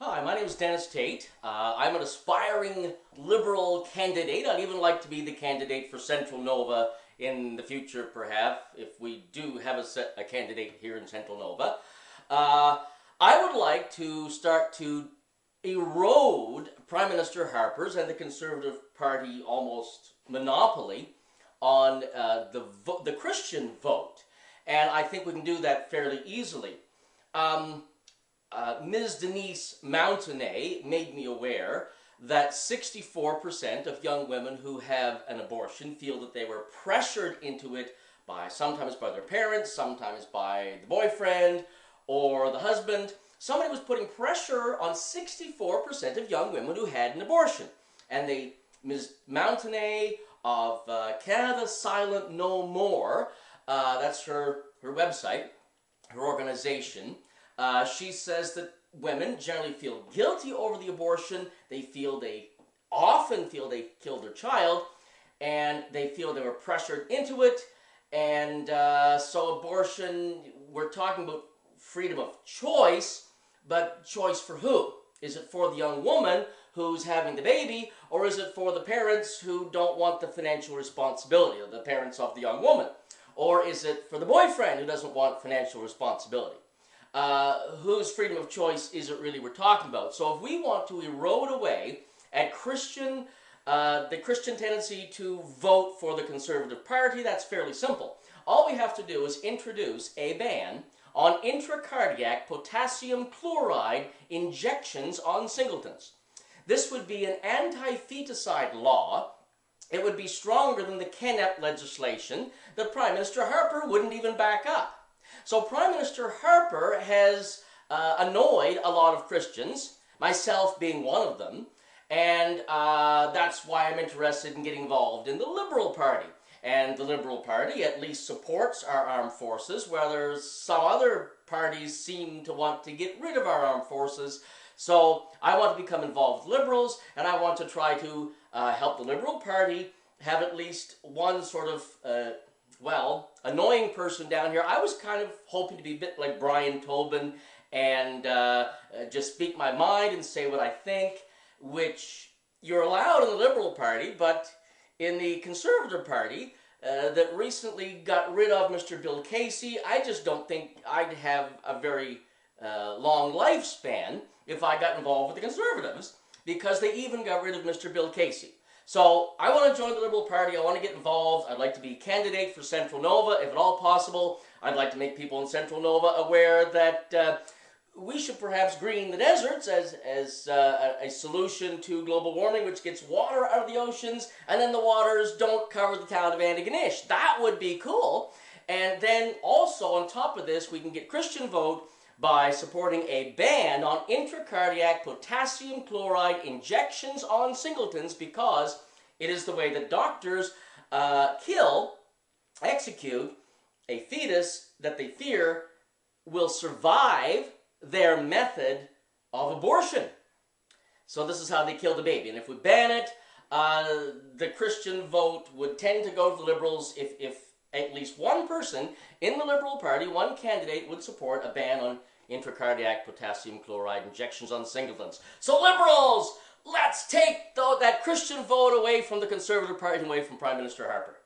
Hi, my name is Dennis Tate. I'm an aspiring Liberal candidate. I'd even like to be the candidate for Central Nova in the future, perhaps, if we do have a candidate here in Central Nova. I would like to start to erode Prime Minister Harper's and the Conservative Party almost monopoly on the Christian vote. And I think we can do that fairly easily. Ms. Denise Mountainay made me aware that 64% of young women who have an abortion feel that they were pressured into it sometimes by their parents, sometimes by the boyfriend or the husband. Somebody was putting pressure on 64% of young women who had an abortion. And Ms. Mountainay of Canada Silent No More, that's her website, her organization. She says that women generally feel guilty over the abortion. They often feel they killed their child, and they feel they were pressured into it. And so abortion, we're talking about freedom of choice, but choice for who? Is it for the young woman who's having the baby, or is it for the parents who don't want the financial responsibility, or the parents of the young woman? Or is it for the boyfriend who doesn't want financial responsibility? Whose freedom of choice is it really we're talking about? So if we want to erode away at the Christian tendency to vote for the Conservative Party, that's fairly simple. All we have to do is introduce a ban on intracardiac potassium chloride injections on singletons. This would be an anti-feticide law. It would be stronger than the Kennett legislation that Prime Minister Harper wouldn't even back up. So Prime Minister Harper has annoyed a lot of Christians, myself being one of them, and that's why I'm interested in getting involved in the Liberal Party. And the Liberal Party at least supports our armed forces, whereas some other parties seem to want to get rid of our armed forces. So I want to become involved with Liberals, and I want to try to help the Liberal Party have at least one sort of annoying person down here. I was kind of hoping to be a bit like Brian Tobin and just speak my mind and say what I think, which you're allowed in the Liberal Party, but in the Conservative Party that recently got rid of Mr. Bill Casey, I just don't think I'd have a very long lifespan if I got involved with the Conservatives, because they even got rid of Mr. Bill Casey. So I want to join the Liberal Party. I want to get involved. I'd like to be a candidate for Central Nova, if at all possible. I'd like to make people in Central Nova aware that we should perhaps green the deserts as a solution to global warming, which gets water out of the oceans, and then the waters don't cover the town of Antigonish. That would be cool. And then also on top of this, we can get Christian vote by supporting a ban on intracardiac potassium chloride injections on singletons, because it is the way that doctors execute a fetus that they fear will survive their method of abortion. So this is how they kill the baby. And if we ban it, the Christian vote would tend to go to the Liberals if at least one person in the Liberal Party, one candidate, would support a ban on intracardiac potassium chloride injections on singletons. So Liberals, let's take that Christian vote away from the Conservative Party and away from Prime Minister Harper.